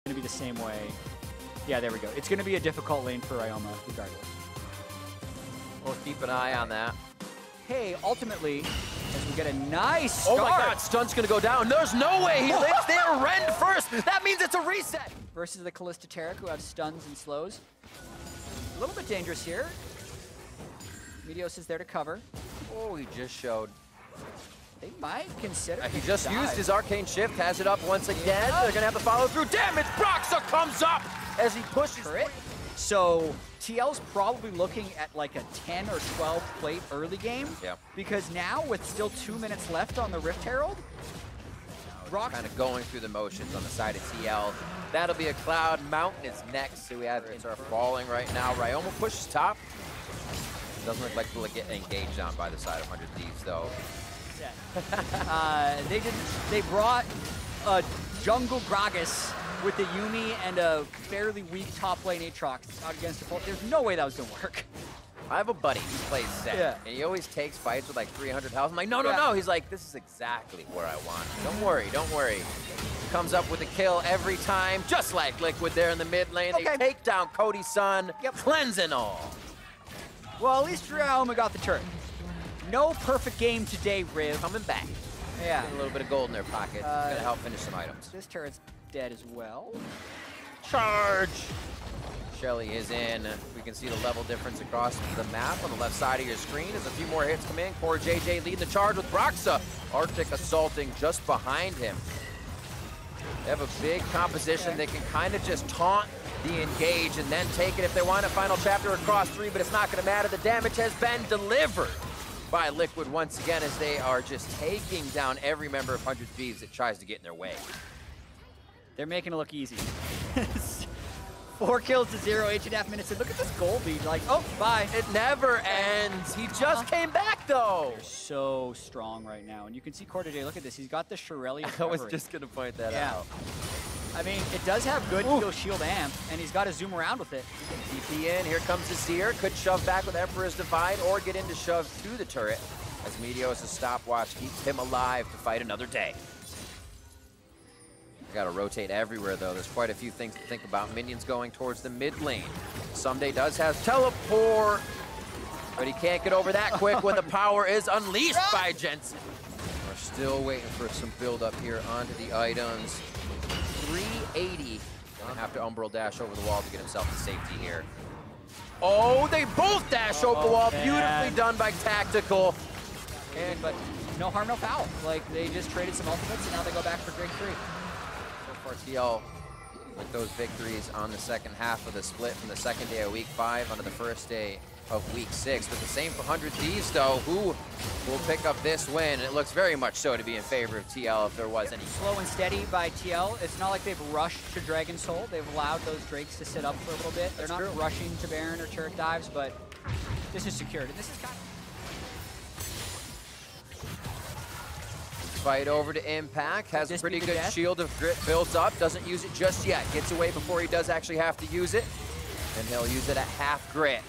Going to be the same way. Yeah, there we go. It's going to be a difficult lane for Ryoma, regardless. We'll keep an eye on that. Hey, ultimately, as we get a nice start. Oh my God, Stun's going to go down. There's no way he lives there. Rend first. That means it's a reset. Versus the Callista Taric, who have stuns and slows. A little bit dangerous here. Meteos is there to cover. Oh, he just showed. They might consider. He just used his Arcane Shift, has it up once again. They're going to have to follow through. Damage! Broxa comes up as he pushes it. So TL's probably looking at like a 10 or 12 plate early game. Yeah. Because now, with still 2 minutes left on the Rift Herald, kind of going through the motions on the side of TL. That'll be a Cloud. Mountain is next. So we have it's are falling right now. Ryoma pushes top. Doesn't look like they'll get engaged on by the side of 100 Thieves though. They brought a jungle Gragas with the Yuumi and a fairly weak top lane Aatrox out against the There's no way that was gonna work. I have a buddy who plays Zen, and he always takes fights with like 300 health. I'm like, no. He's like, this is exactly where I want it. Don't worry. Comes up with a kill every time, just like Liquid there in the mid lane. They take down Cody's son, cleansing all. Well, at least Ryoma got the turret. No perfect game today, Riv. Coming back. Yeah. Getting a little bit of gold in their pocket. It's going to help finish some items. This turret's dead as well. Charge! Shelly is in. We can see the level difference across the map on the left side of your screen as a few more hits come in. Core JJ leading the charge with Broxa. Arctic assaulting just behind him. They have a big composition. They can kind of just taunt the engage and then take it if they want a final chapter across 3, but it's not going to matter. The damage has been delivered by Liquid once again as they are just taking down every member of 100 Thieves that tries to get in their way. They're making it look easy. 4 kills to 0, 8.5 minutes. And look at this gold lead. Like, oh, bye. It never ends. He just came back, though. They're so strong right now. And you can see Core today. Look at this. He's got the Shirelli. I was just going to point that out. I mean, it does have good kill shield amp, and he's got to zoom around with it. TP in. Here comes the Seer. Could shove back with Emperor's Divide or get into shove to the turret as Meteos' stopwatch keeps him alive to fight another day. Got to rotate everywhere, though. There's quite a few things to think about. Minions going towards the mid lane. Someday does have teleport, but he can't get over that quick when the power is unleashed by Jensen. We're still waiting for some build up here onto the items. 380. Gonna have to Umbral dash over the wall to get himself to safety here. Oh, they both dash over the wall. Beautifully done by Tactical. But no harm, no foul. Like, they just traded some ultimates, and now they go back for Drake 3. TL with those victories on the second half of the split from the second day of week 5 onto the first day of week 6. But the same for 100 Thieves, though, who will pick up this win. It looks very much so to be in favor of TL if there was any. Slow and steady by TL. It's not like they've rushed to Dragon Soul. They've allowed those Drakes to sit up for a little bit. They're not rushing to Baron or turret dives, but this is secured. And this is kind of fight over to Impact, has a pretty good shield of grit built up, doesn't use it just yet, gets away before he does actually have to use it, and he'll use it at half grit.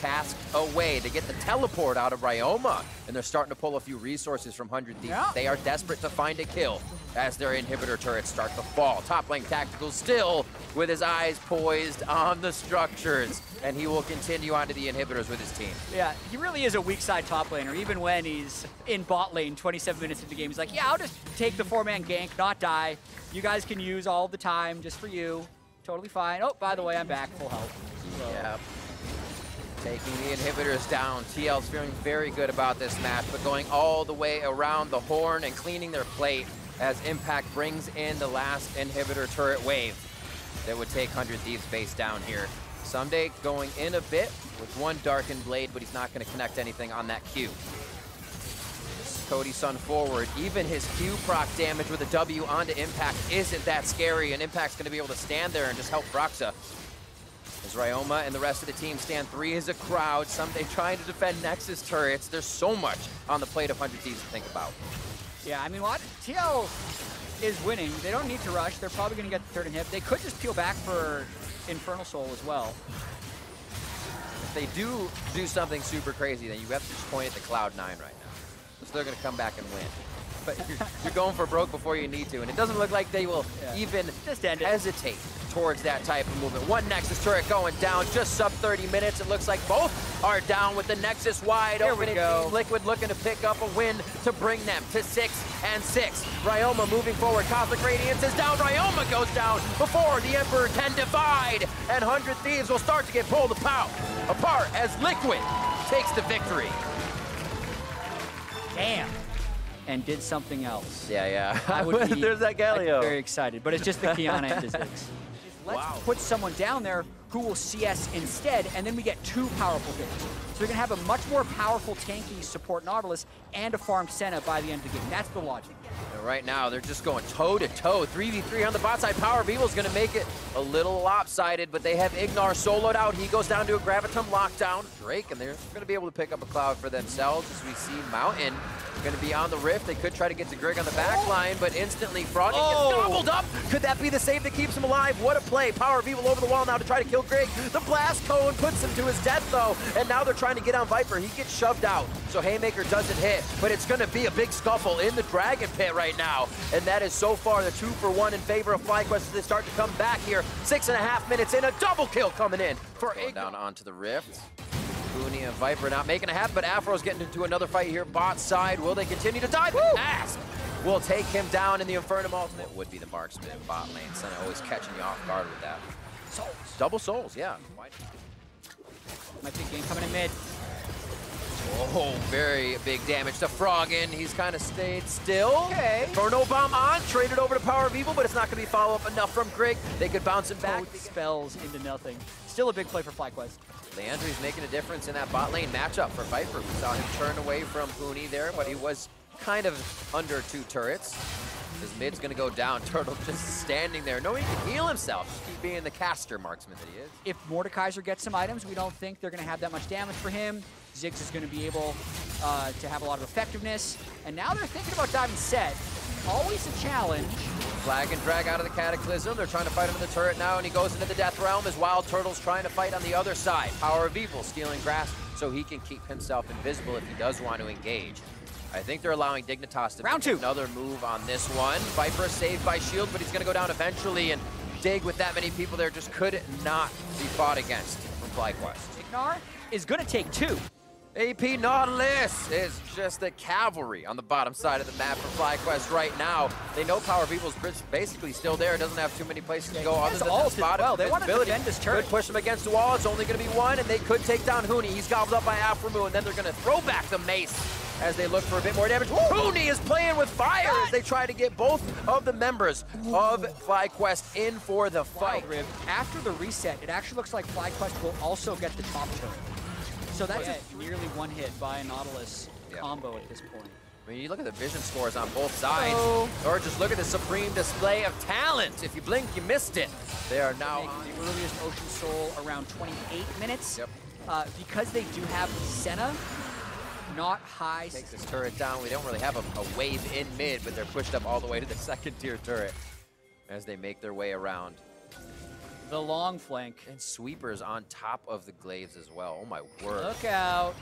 Cask away, they get the teleport out of Ryoma, and they're starting to pull a few resources from 100 Thieves. They are desperate to find a kill as their inhibitor turrets start to fall. Top lane Tactical still with his eyes poised on the structures, and he will continue onto the inhibitors with his team. Yeah, he really is a weak side top laner. Even when he's in bot lane 27 minutes into the game, he's like, yeah, I'll just take the 4-man gank, not die. You guys can use all the time just for you. Totally fine. Oh, by the way, I'm back, full health. So. Yeah. Taking the inhibitors down. TL's feeling very good about this match, but going all the way around the horn and cleaning their plate as Impact brings in the last inhibitor turret wave that would take 100 Thieves base down here. Someday going in a bit with one Darkened Blade, but he's not going to connect anything on that Q. Cody's son forward. Even his Q proc damage with a W onto Impact isn't that scary, and Impact's going to be able to stand there and just help Broxa. As Ryoma and the rest of the team stand 3 as a crowd, Someday trying to defend Nexus turrets. There's so much on the plate of 100 Thieves to think about. Yeah, I mean, what? TL is winning. They don't need to rush. They're probably going to get the third inhib. They could just peel back for Infernal Soul as well. If they do something super crazy, then you have to just point at the Cloud9 right now. So they're going to come back and win. but you're going for broke before you need to. And it doesn't look like they will even just end it. hesitate towards that type of movement. One Nexus turret going down, just sub 30 minutes. It looks like both are down with the Nexus wide open. Here we go. Team Liquid looking to pick up a win to bring them to 6-6. Ryoma moving forward. Cosmic Radiance is down. Ryoma goes down before the Emperor can divide. And 100 Thieves will start to get pulled apart as Liquid takes the victory. Damn. And did something else. Yeah. I would be, There's that Galio. I'd be very excited, but it's just the Kiana and the Ziggs. Let's put someone down there who will CS instead, and then we get two powerful things. So we're gonna have a much more powerful tanky support Nautilus and a farmed Senna by the end of the game. That's the logic. And right now, they're just going toe-to-toe. 3v3 on the bot side. Power of Evil's gonna make it a little lopsided, but they have Ignar soloed out. He goes down to a Gravitum lockdown. Drake, and they're gonna be able to pick up a Cloud for themselves as we see Mountain gonna be on the Rift. They could try to get to Greg on the back line, but instantly Froggy gets gobbled up. Could that be the save that keeps him alive? What a play. Power of Evil over the wall now to try to kill Greg. The blast cone puts him to his death though, and now they're trying to get on Viper. He gets shoved out, so Haymaker doesn't hit, but it's gonna be a big scuffle in the Dragon Pit right now, and that is so far the 2-for-1 in favor of FlyQuest as they start to come back here. 6.5 minutes in, a double kill coming in for Ignar. Down onto the Rift. Booney and Viper not making a happen, but Afro's getting into another fight here bot side. Will they continue to die? Ask will take him down in the Infernum ultimate. Would be the marksman in bot lane. Senna always catching you off guard with that. Souls. Double souls, yeah. My big game coming in mid. Oh, very big damage to Froggen. He's kind of stayed still. Okay. Inferno Bomb on, traded over to Power of Evil, but it's not going to be follow-up enough from Greg. They could bounce him back. Both spells into nothing. Still a big play for FlyQuest. Landry's making a difference in that bot lane matchup for Viper. We saw him turn away from Booney there, but he was kind of under 2 turrets. His mid's gonna go down. Turtle just standing there, knowing he can heal himself. Just keep being the caster marksman that he is. If Mordekaiser gets some items, we don't think they're gonna have that much damage for him. Ziggs is gonna be able to have a lot of effectiveness. And now they're thinking about diving set. Always a challenge. Flag and drag out of the Cataclysm. They're trying to fight him in the turret now, and he goes into the Death Realm as Wild Turtle's trying to fight on the other side. Power of Evil stealing grass so he can keep himself invisible if he does want to engage. I think they're allowing Dignitas to make another move on this one. Viper saved by shield, but he's going to go down eventually, and Dig with that many people there just could not be fought against from FlyQuest. Ignar is going to take 2. AP Nautilus is just the cavalry on the bottom side of the map for FlyQuest right now. They know Power of Evil's basically still there. It doesn't have too many places to go other than the spot of They want to defend this turret. Could push him against the wall. It's only going to be 1, and they could take down Hooney. He's gobbled up by Aframu, and then they're going to throw back the mace as they look for a bit more damage. Hooney is playing with fire as they try to get both of the members of FlyQuest in for the fight. After the reset, it actually looks like FlyQuest will also get the top turret. So that's nearly 1 hit by a Nautilus combo at this point. I mean, you look at the vision scores on both sides, or just look at the supreme display of talent. If you blink, you missed it. They are now on the earliest Ocean Soul around 28 minutes. Because they do have Senna, not high. Take this turret down. We don't really have a wave in mid, but they're pushed up all the way to the 2nd tier turret as they make their way around. The long flank. And sweepers on top of the glaives as well. Oh my word. Look out.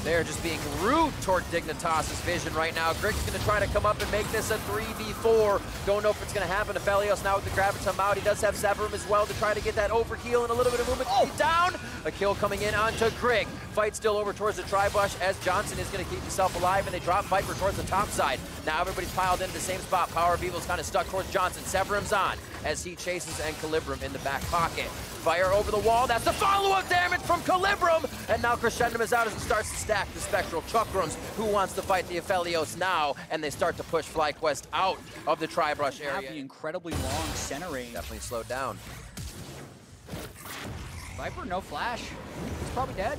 They're just being rude toward Dignitas' vision right now. Grig's going to try to come up and make this a 3v4. Don't know if it's going to happen. Aphelios now with the Gravitum out. He does have Severum as well to try to get that overheal and a little bit of movement. Down. A kill coming in onto Grig. Fight still over towards the Tribush as Johnson is going to keep himself alive, and they drop Viper towards the top side. Now everybody's piled into the same spot. Power of Evil's kind of stuck towards Johnson. Severum's on as he chases and Calibrum in the back pocket. Fire over the wall. That's the follow-up damage from Calibrum. And now Crescendum is out as he starts to stack the Spectral Chukrums. Who wants to fight the Aphelios now? And they start to push FlyQuest out of the Tribrush area. Have the incredibly long center range. Definitely slowed down. Viper, no flash. He's probably dead.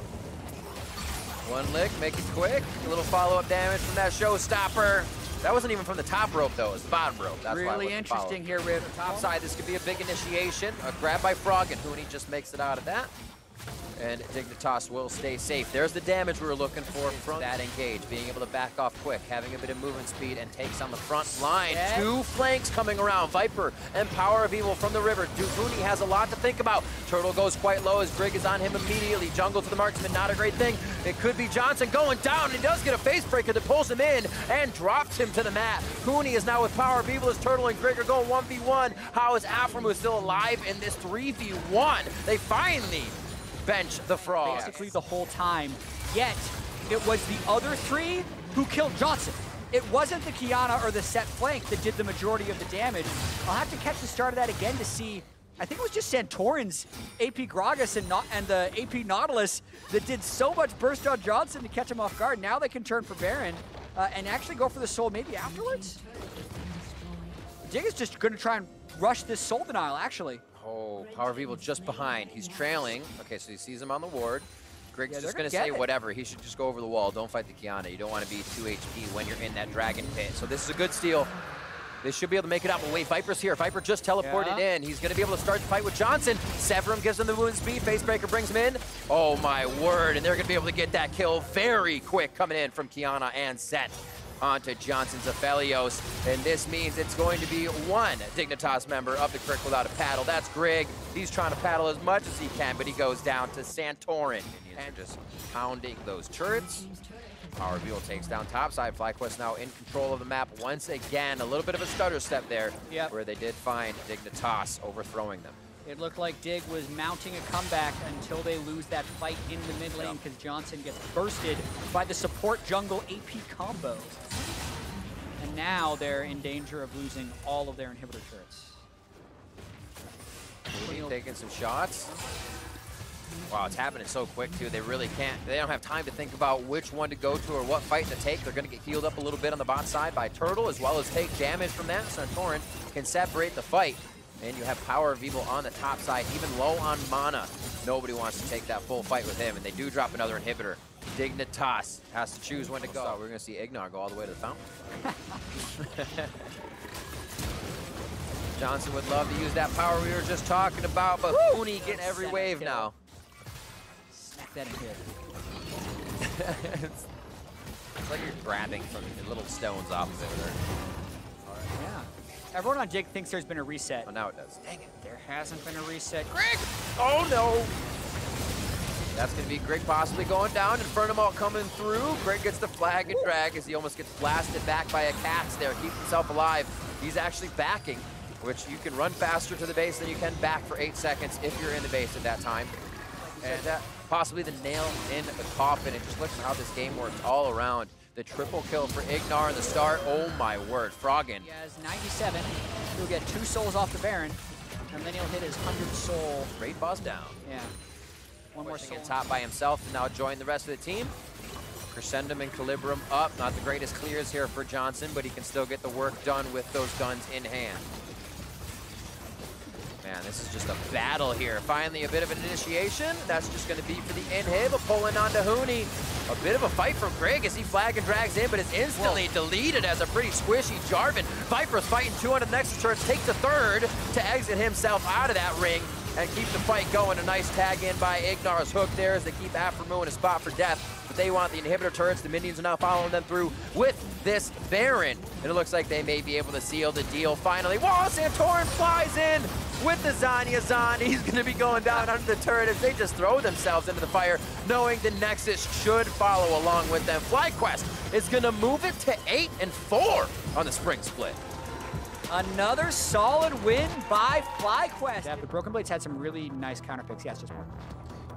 1 lick, make it quick. A little follow-up damage from that showstopper. That wasn't even from the top rope, though. It was the bottom rope. That's really interesting here, Rib. Top side, this could be a big initiation. A grab by Frog, and Hooney just makes it out of that. and Dignitas will stay safe. There's the damage we were looking for from that engage, being able to back off quick, having a bit of movement speed, and takes on the front line. Yeah. 2 flanks coming around. Viper and Power of Evil from the river. Duvuni has a lot to think about. Turtle goes quite low as Grig is on him immediately. Jungle to the marksman, not a great thing. It could be Johnson going down. He does get a face breaker that pulls him in and drops him to the mat. Huni is now with Power of Evil as Turtle and Grig are going 1v1. How is Aframu still alive in this 3v1? They finally bench the frog. Basically the whole time, yet it was the other 3 who killed Johnson. It wasn't the Kiana or the set flank that did the majority of the damage. I'll have to catch the start of that again to see. I think it was just Santorin's AP Gragas and the AP Nautilus that did so much burst on Johnson to catch him off guard. Now they can turn for Baron and actually go for the soul maybe afterwards. Dig is just going to try and rush this soul denial, actually. Oh, Power of Evil just behind. He's trailing. Okay, so he sees him on the ward. Grig's just going to say whatever. He should just go over the wall. Don't fight the Kiana. You don't want to be 2 HP when you're in that dragon pit. So this is a good steal. They should be able to make it out. But wait, Viper's here. Viper just teleported in. He's going to be able to start the fight with Johnson. Severum gives him the movement speed. Facebreaker brings him in. Oh, my word. And they're going to be able to get that kill very quick coming in from Kiana and Zet onto Johnson's Aphelios, and this means it's going to be 1 Dignitas member of the Crick without a paddle. That's Grig. He's trying to paddle as much as he can, but he goes down to Santorin. And just pounding those turrets. Power of Evil takes down topside. FlyQuest now in control of the map once again. A little bit of a stutter step there, where they did find Dignitas overthrowing them. It looked like Dig was mounting a comeback until they lose that fight in the mid lane because Johnson gets bursted by the support jungle AP combo. And now they're in danger of losing all of their inhibitor turrets. Taking some shots. Wow, it's happening so quick too. They really can't, they don't have time to think about which one to go to or what fight to take. They're gonna get healed up a little bit on the bot side by Turtle, as well as take damage from that. Santorin can separate the fight. And you have Power of Evil on the top side, even low on mana. Nobody wants to take that full fight with him, and they do drop another inhibitor. Dignitas has to choose when to go. So we're gonna see Ignar go all the way to the fountain. Johnson would love to use that power we were just talking about, but Huni getting every wave now. Smack that in here. It's like you're grabbing from the little stones opposite of there. Yeah. Everyone on Jig thinks there's been a reset. Oh, now it does. Dang it. There hasn't been a reset. Grig! Oh, no. That's going to be Grig possibly going down. Infernal coming through. Grig gets the flag and drag as he almost gets blasted back by a Cax there. Keeps himself alive. He's actually backing, which you can run faster to the base than you can back for 8 seconds if you're in the base at that time. And possibly the nail in the coffin. And just look at how this game works all around. The triple kill for Ignar in the start. Oh my word, Froggen. He has 97. He'll get 2 souls off the Baron, and then he'll hit his 100 soul. Great boss down. Yeah. One more soul. Top by himself to now join the rest of the team. Crescendum and Calibrum up. Not the greatest clears here for Johnson, but he can still get the work done with those guns in hand. Man, this is just a battle here. Finally, a bit of an initiation. That's just going to be for the inhib. Pulling onto Huni. A bit of a fight from Grig as he flag and drags in, but is instantly deleted as a pretty squishy Jarvan. Viper's fighting 2 under the Nexus turrets, takes a third to exit himself out of that ring and keep the fight going. A nice tag in by Ignar's hook there as they keep Aframu in a spot for death. But they want the inhibitor turrets. The minions are now following them through with this Baron. And it looks like they may be able to seal the deal finally. Whoa, Santorin flies in with the Zanya. He's going to be going down under the turret as they just throw themselves into the fire, knowing the Nexus should follow along with them. FlyQuest is going to move it to 8-4 on the spring split. Another solid win by FlyQuest. Yeah, the Broken Blades had some really nice counter picks. Yeah, it's just more.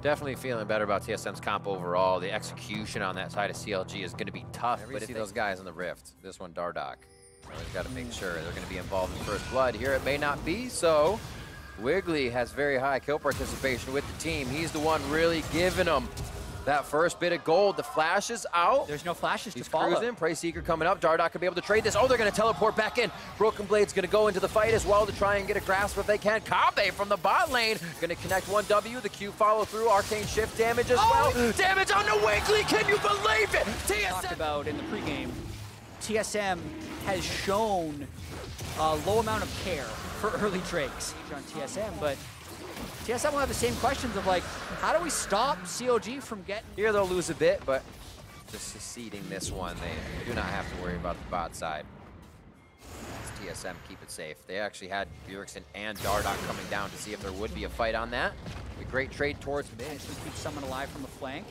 Definitely feeling better about TSM's comp overall. The execution on that side of CLG is going to be tough. But if you see those guys in the Rift, this one Dardoch, they've got to make sure they're going to be involved in First Blood. Here it may not be so. Wiggly has very high kill participation with the team. He's the one really giving them that first bit of gold. The flash is out. There's no flashes to He's follow. Cruising. Prey Seeker coming up. Dardoch could be able to trade this. Oh, they're going to teleport back in. Broken Blade's going to go into the fight as well to try and get a grasp if they can. Kabe from the bot lane. Going to connect 1W. The Q follow through. Arcane Shift damage as well. Damage on the Wiggly. Can you believe it? TSM. Talked about in the pregame, TSM has shown a low amount of care for early Drakes on TSM, but TSM will have the same questions of like, how do we stop COG from getting... Here they'll lose a bit, but just succeeding this one, they do not have to worry about the bot side. TSM keep it safe. They actually had Bjergsen and Dardoch coming down to see if there would be a fight on that. A great trade towards mid. Actually keep someone alive from the flank.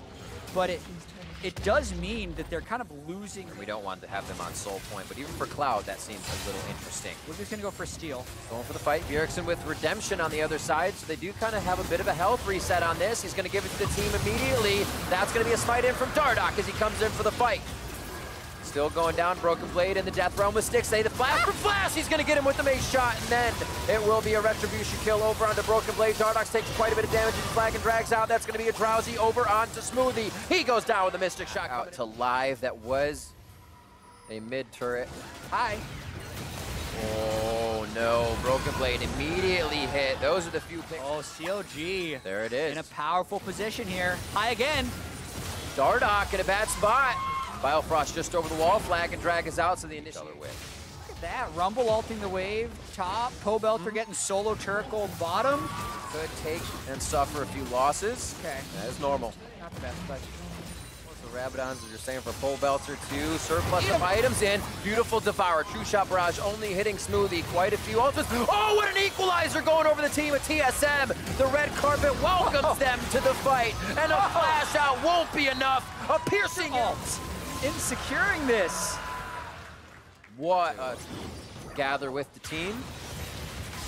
But it does mean that they're kind of losing. We don't want to have them on soul point, but even for Cloud, that seems a little interesting. We're just going to go for a steal. Going for the fight. Bjergsen with Redemption on the other side, so they do kind of have a bit of a health reset on this. He's going to give it to the team immediately. That's going to be a smite in from Dardoch as he comes in for the fight. Still going down, Broken Blade in the Death Realm with Stixxay. The flash from Flash, he's gonna get him with the mace shot, and then it will be a Retribution kill over onto Broken Blade. Dardoch takes quite a bit of damage, and Flag and drags out. That's gonna be a Drowsy over onto Smoothie. He goes down with a Mystic Shot. Out to live, that was a mid turret. Hi. Oh no, Broken Blade immediately hit. Those are the few picks. Oh, COG. There it is. In a powerful position here. Hi again. Dardoch in a bad spot. Biofrost just over the wall, Flag and drag is out, so the initial win. Look at that, Rumble ulting the wave, top, Pobelter getting solo turret gold bottom. Could take and suffer a few losses. Okay. That is normal. Not the best, but... The Rabadons, as you're saying, for Pobelter too. Surplus of items in. Beautiful Devour. True Shot Barrage only hitting Smoothie. Quite a few ultimates. Oh, what an equalizer going over the team of TSM. The red carpet welcomes them to the fight. And a flash out won't be enough. A piercing ult. In securing this. What a gather with the team.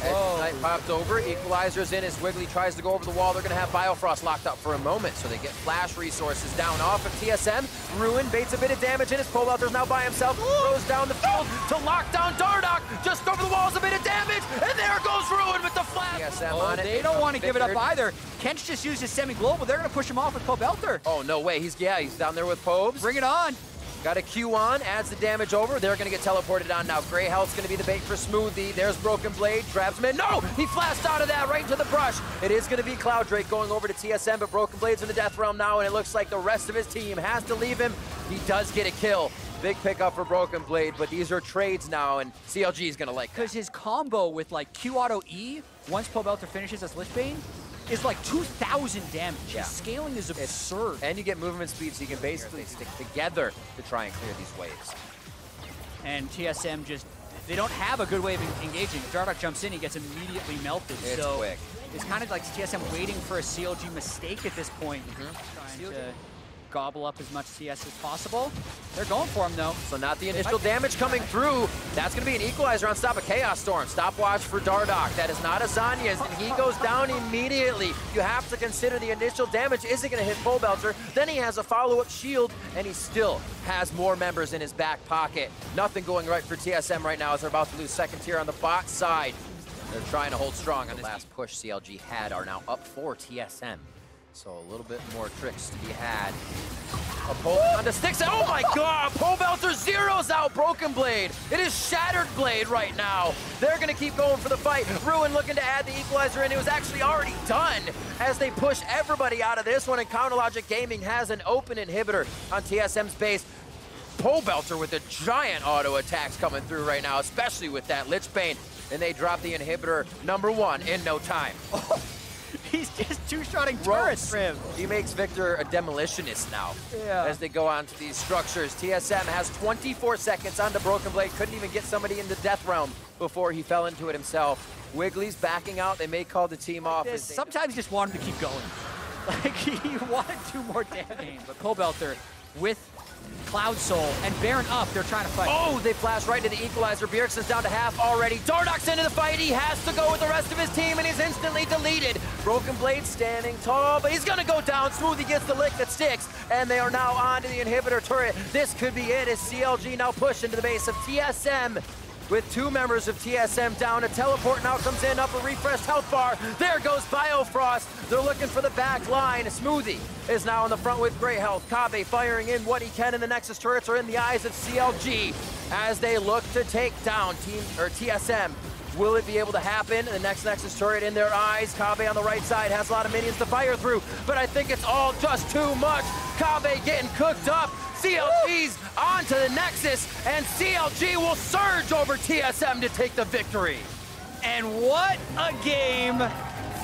Knight popped over, Equalizer's in as Wiggly tries to go over the wall. They're gonna have Biofrost locked up for a moment, so they get flash resources down off of TSM. Ruin baits a bit of damage in his Pobelter's now by himself, throws down the field to lock down Dardoch. Just over the walls, a bit of damage, and there goes Ruin with the flash. TSM on it. They don't want to give it up either. Kench just used his semi-global. They're gonna push him off with Pobelter. Oh, no way, he's down there with Pobes. Bring it on. Got a Q on, adds the damage over. They're gonna get teleported on now. Grey Health's gonna be the bait for Smoothie. There's Broken Blade, grabs him in. No! He flashed out of that right into the brush. It is gonna be Cloud Drake going over to TSM, but Broken Blade's in the Death Realm now, and it looks like the rest of his team has to leave him. He does get a kill. Big pickup for Broken Blade, but these are trades now, and CLG is gonna like that. Because his combo with like Q auto E, once Pobelter finishes as Lichbane, is like 2,000 damage. Yeah. His scaling is absurd. And you get movement speed, so you can basically stick together to try and clear these waves. And TSM just, they don't have a good way of engaging. If Dardoch jumps in, he gets immediately melted. It's so quick. It's kind of like TSM waiting for a CLG mistake at this point. Trying to gobble up as much CS as possible. They're going for him though. So not the initial damage coming through. That's going to be an equalizer on stop of Chaos Storm. Stopwatch for Dardoch. That is not Azania's, and he goes down immediately. You have to consider the initial damage isn't going to hit Pobelter. Then he has a follow-up shield, and he still has more members in his back pocket. Nothing going right for TSM right now as they're about to lose second tier on the bot side. They're trying to hold strong on the last push CLG had are now up for TSM. So a little bit more tricks to be had. A pull onto Stixxay. Oh my god! Pobelter zeroes out Broken Blade. It is Shattered Blade right now. They're going to keep going for the fight. Ruin looking to add the equalizer in. It was actually already done as they push everybody out of this one. And Counterlogic Gaming has an open inhibitor on TSM's base. Pobelter with the giant auto attacks coming through right now, especially with that Lichbane. And they drop the inhibitor #1 in no time. He's just two-shotting turrets for him. He makes Victor a demolitionist now as they go on to these structures. TSM has 24 seconds onto Broken Blade. Couldn't even get somebody in the Death Realm before he fell into it himself. Wiggly's backing out. They may call the team off. Sometimes just want him to keep going. Like, he wanted 2 more damage. But Pobelter with Cloud Soul and Baron up, they're trying to fight. Oh, they flash right into the equalizer. Bjergsen's down to half already. Dardoch's into the fight. He has to go with the rest of his team, and he's instantly deleted. Broken Blade standing tall, but he's gonna go down. Smoothie gets the lick that sticks, and they are now on to the inhibitor turret. This could be it as CLG now push into the base of TSM. With 2 members of TSM down, a teleport now comes in up a refreshed health bar. There goes Biofrost. They're looking for the back line. Smoothie is now in the front with great health. Kave firing in what he can, and the Nexus turrets are in the eyes of CLG as they look to take down TSM. Will it be able to happen? The next Nexus turret in their eyes. Kave on the right side has a lot of minions to fire through, but I think it's all just too much. Kave getting cooked up. CLG's onto the Nexus, and CLG will surge over TSM to take the victory. And what a game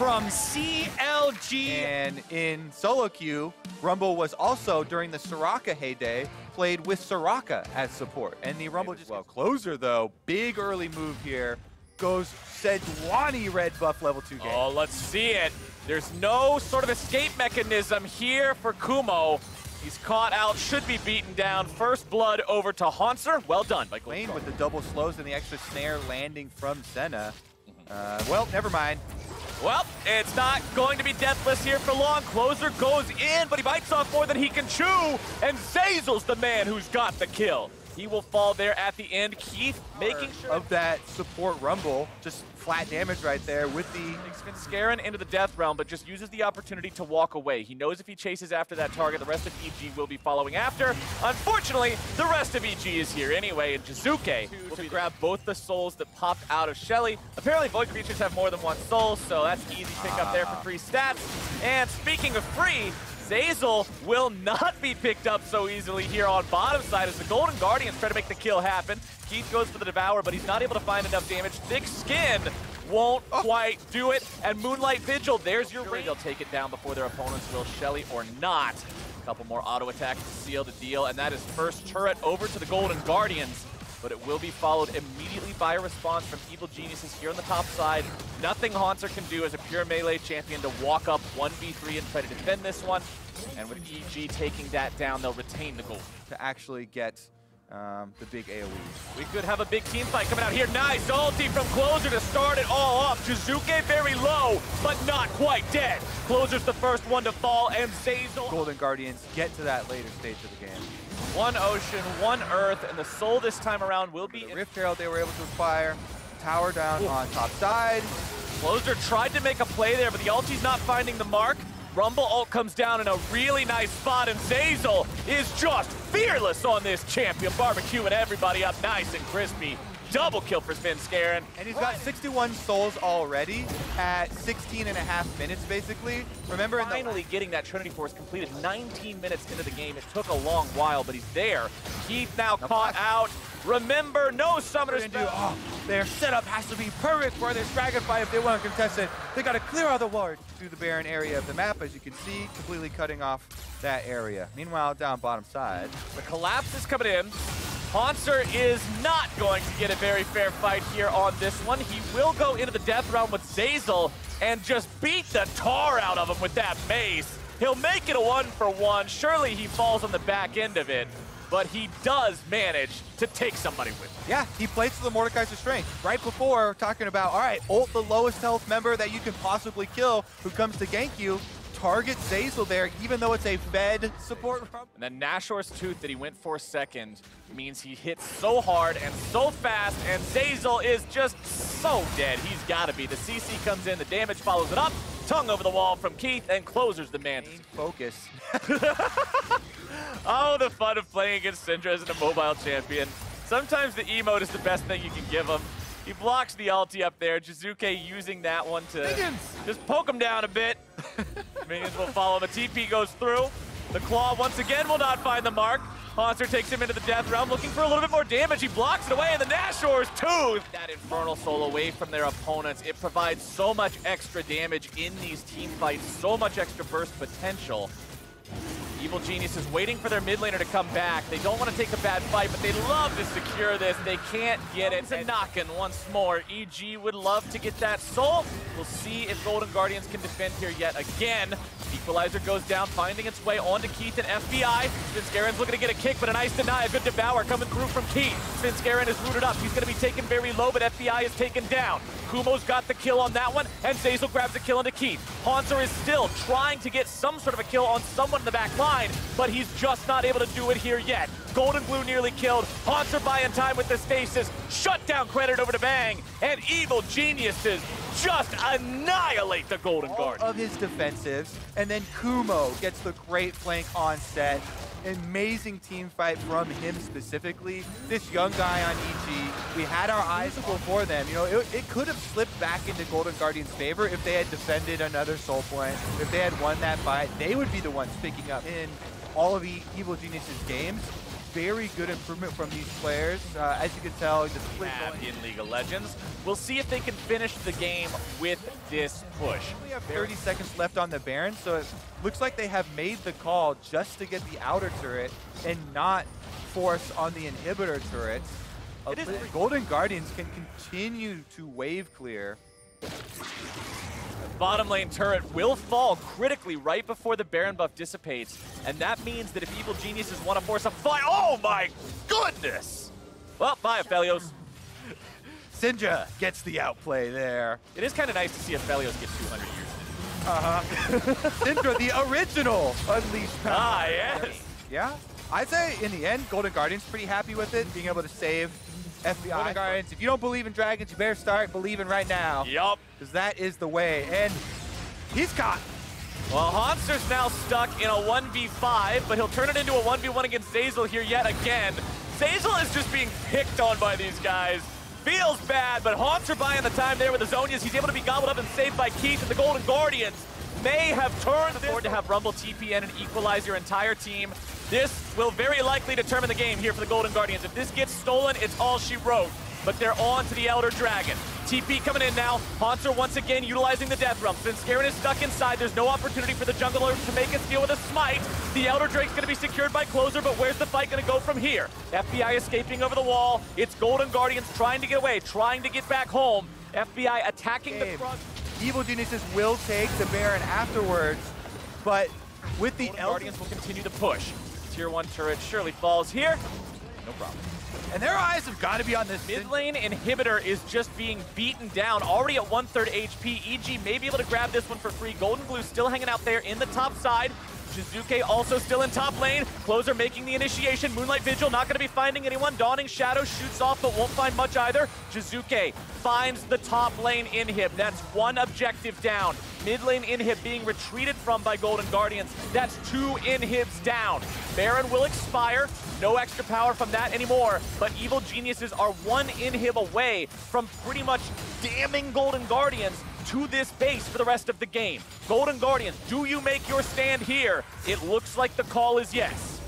from CLG. And in solo queue, Rumble was also, during the Soraka heyday, played with Soraka as support. And the Rumble just, well, closer though, big early move here, goes Sejuani red buff level 2 game. Oh, let's see it. There's no sort of escape mechanism here for Kumo. He's caught out, should be beaten down. First blood over to Haunter. Well done by Golden Lane with the double slows and the extra snare landing from Senna. Well, never mind. Well, it's not going to be deathless here for long. Closer goes in, but he bites off more than he can chew. And Zazel's the man who's got the kill. He will fall there at the end. Keith making sure of that support Rumble, just flat damage right there with the... Svinskeren into the death realm, but just uses the opportunity to walk away. He knows if he chases after that target, the rest of EG will be following after. Unfortunately, the rest of EG is here anyway, and Jizuke to grab both the souls that popped out of Shelly. Apparently, Void creatures have more than one soul, so that's easy pick up there for free stats. And speaking of free, Zazel will not be picked up so easily here on bottom side as the Golden Guardians try to make the kill happen. Keith goes for the Devour, but he's not able to find enough damage. Thick Skin won't quite do it. And Moonlight Vigil, there's your ring. They'll take it down before their opponents will, Shelly or not. A couple more auto attacks to seal the deal, and that is first turret over to the Golden Guardians. But it will be followed immediately by a response from Evil Geniuses here on the top side. Nothing Haunter can do as a pure melee champion to walk up 1v3 and try to defend this one. And with EG taking that down, they'll retain the gold. To actually get the big AoE. We could have a big team fight coming out here. Nice ulti from Closer to start it all up. Jizuke very low, but not quite dead. Closer's the first one to fall, and Zazel. Golden Guardians get to that later stage of the game. One ocean, one earth, and the soul this time around will be... The Rift Herald they were able to acquire. Tower down on top side. Closer tried to make a play there, but the ulti's not finding the mark. Rumble ult comes down in a really nice spot, and Zazel is just fearless on this champion, barbecuing everybody up nice and crispy. Double kill for Svinskeren. And he's got 61 souls already at 16 and a half minutes, basically. Remember, Finally getting that Trinity Force completed 19 minutes into the game. It took a long while, but he's there. Keith now caught out. Remember, no summoners. Their setup has to be perfect for this dragon fight if they want to contest it. They got to clear all the ward through the barren area of the map, as you can see, completely cutting off that area. Meanwhile, down bottom side, the collapse is coming in. Haunter is not going to get a very fair fight here on this one. He will go into the death realm with Zazel and just beat the tar out of him with that mace. He'll make it a 1-for-1. Surely he falls on the back end of it, but he does manage to take somebody with him. Yeah, he plays to the Mordekaiser's strength. Right before, talking about, all right, ult the lowest health member that you can possibly kill who comes to gank you. Target Zazel there, even though it's a fed support. And then Nashor's Tooth that he went for second means he hits so hard and so fast, and Zazel is just so dead. He's got to be. The CC comes in, the damage follows it up. Tongue over the wall from Keith, and Closer's the man. Focus. Oh, the fun of playing against Syndra as a mobile champion. Sometimes the emote is the best thing you can give him. He blocks the ulti up there. Jizuke using that one to just poke him down a bit. Minions will follow. The TP goes through. The claw once again will not find the mark. Haunter takes him into the death realm, looking for a little bit more damage. He blocks it away, and the Nashor's Tooth. That Infernal Soul away from their opponents. It provides so much extra damage in these team fights, so much extra burst potential. Evil Genius is waiting for their mid laner to come back. They don't want to take a bad fight, but they love to secure this. They can't get it. It's a knockin' once more. EG would love to get that soul. We'll see if Golden Guardians can defend here yet again. Equalizer goes down, finding its way onto Keith and FBI. Svinskaren's looking to get a kick, but a nice deny. A good devour coming through from Keith. Svinskeren is rooted up. He's going to be taken very low, but FBI is taken down. Kumo's got the kill on that one, and Zazel grabs a kill into Keith. Haunter is still trying to get some sort of a kill on someone in the back line, but he's just not able to do it here yet. Golden Blue nearly killed. Haunter buying time with the stasis. Shut down credit over to Bang, and Evil Geniuses just annihilate the Golden Guard. Of his defensives, and then Kumo gets the great flank on set. Amazing team fight from him specifically. This young guy on EG, we had our eyes before them. You know, it could have slipped back into Golden Guardian's favor if they had defended another soul point. If they had won that fight, they would be the ones picking up in all of Evil Genius's games. very good improvement from these players. As you can tell, the split in League of Legends. We'll see if they can finish the game with this push. We have 30 seconds left on the Baron, so it looks like they have made the call just to get the outer turret and not force on the inhibitor turret. Golden Guardians can continue to wave clear. Bottom lane turret will fall critically right before the Baron buff dissipates, and that means that if Evil Geniuses want to force a fight, oh my goodness! Well, bye, Aphelios. Syndra gets the outplay there. It is kind of nice to see Aphelios get 200 years. Syndra, the original Unleashed power. Ah, yes. Yeah, I'd say in the end, Golden Guardians pretty happy with it, being able to save FBI. Golden Guardians, if you don't believe in dragons, you better start believing right now. Yup. Because that is the way, and he's caught. Well, Haunster's now stuck in a 1v5, but he'll turn it into a 1v1 against Zeyzal here yet again. Zeyzal is just being picked on by these guys. Feels bad, but Haunster buying the time there with the Zhonya's. He's able to be gobbled up and saved by Keith, and the Golden Guardians may have turned this forward to have Rumble TPN and equalize your entire team. This will very likely determine the game here for the Golden Guardians. If this gets stolen, it's all she wrote. But they're on to the Elder Dragon. TP coming in now. Haunter once again utilizing the Death Realm. Since Garen is stuck inside, there's no opportunity for the jungler to make a steal with a smite. The Elder Drake's gonna be secured by Closer, but where's the fight gonna go from here? FBI escaping over the wall. It's Golden Guardians trying to get away, trying to get back home. FBI attacking the front. Evil Geniuses will take the Baron afterwards, but with the Golden Guardians will continue to push. Tier 1 turret surely falls here. No problem. And their eyes have got to be on this. Mid lane inhibitor is just being beaten down, already at 1/3 HP. EG may be able to grab this one for free. Golden Glue still hanging out there in the top side. Jizuke also still in top lane. Closer making the initiation. Moonlight Vigil not going to be finding anyone. Dawning Shadow shoots off, but won't find much either. Jizuke finds the top lane inhib. That's one objective down. Mid lane inhib being retreated from by Golden Guardians. That's 2 inhibs down. Baron will expire. No extra power from that anymore, but Evil Geniuses are 1 inhib away from pretty much damning Golden Guardians to this base for the rest of the game. Golden Guardians, do you make your stand here? It looks like the call is yes.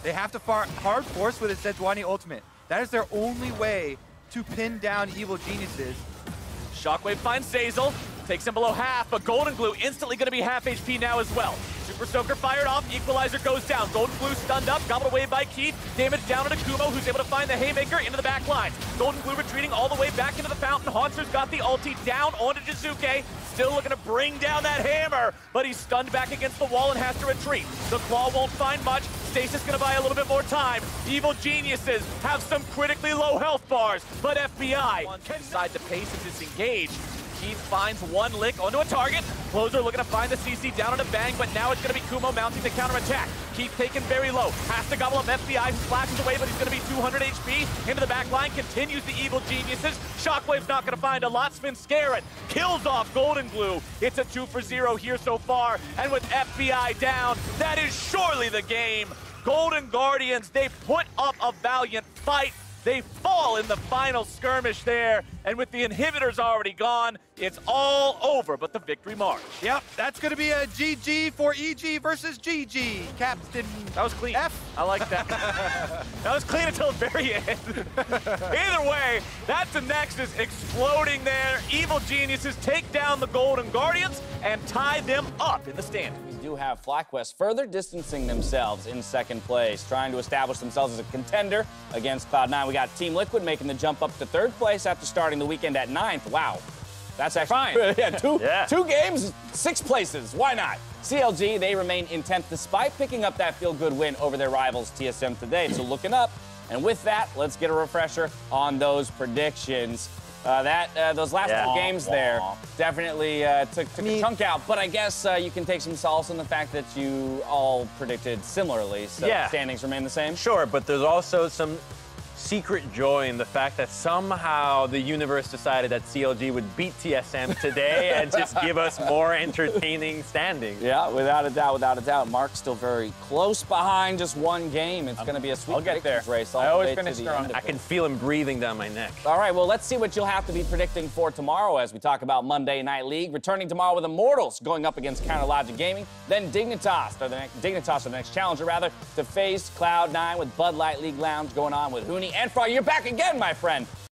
They have to hard force with a Sejuani ultimate. That is their only way to pin down Evil Geniuses. Shockwave finds Zeyzal, takes him below half, but Golden Glue instantly going to be half HP now as well. Super Soaker fired off, Equalizer goes down. Golden Glue stunned up, gobbled away by Keith. Damage down on Akumo, who's able to find the Haymaker into the back lines. Golden Glue retreating all the way back into the fountain. Haunter's got the ulti down onto Jizuke. Still looking to bring down that hammer, but he's stunned back against the wall and has to retreat. The Claw won't find much. Stasis gonna buy a little bit more time. Evil Geniuses have some critically low health bars, but FBI can decide the pace is disengaged. Keith finds one lick onto a target. Closer looking to find the CC down on a bang, but now it's going to be Kumo mounting the counterattack. Keith taken very low. Has to gobble up FBI, who flashes away, but he's going to be 200 HP. Into the back line, continues the Evil Geniuses. Shockwave's not going to find a lot. Svenskeren kills off Golden Glue. It's a 2 for 0 here so far. And with FBI down, that is surely the game. Golden Guardians, they put up a valiant fight. They fall in the final skirmish there, and with the inhibitors already gone, it's all over but the victory march. Yep, that's going to be a GG for EG versus GG. Captain That was clean. F. I like that. That was clean until the very end. Either way, that's the Nexus exploding there. Evil Geniuses take down the Golden Guardians and tie them up in the standings. We do have FlyQuest further distancing themselves in second place, trying to establish themselves as a contender against Cloud9. We got Team Liquid making the jump up to third place after starting the weekend at 9th. Wow. That's actually fine. Two games, 6 places. Why not? CLG, they remain in 10th despite picking up that feel-good win over their rivals TSM today. So looking up. And with that, let's get a refresher on those predictions. Those last 2 games there definitely took a chunk out, but I guess you can take some solace in the fact that you all predicted similarly, so standings remain the same. Sure, but there's also some secret joy in the fact that somehow the universe decided that CLG would beat TSM today and just give us more entertaining standings. Yeah, without a doubt, without a doubt. Mark's still very close behind, just one game. It's going to be a sweet I'll get there. race. I All always the way finish to the strong. end of I it. can feel him breathing down my neck. All right, well, let's see what you'll have to be predicting for tomorrow as we talk about Monday Night League. Returning tomorrow with Immortals going up against Counter Logic Gaming. Then Dignitas, or the next challenger, rather, to face Cloud9 with Bud Light League Lounge going on with Hooney and Fry. You're back again, my friend.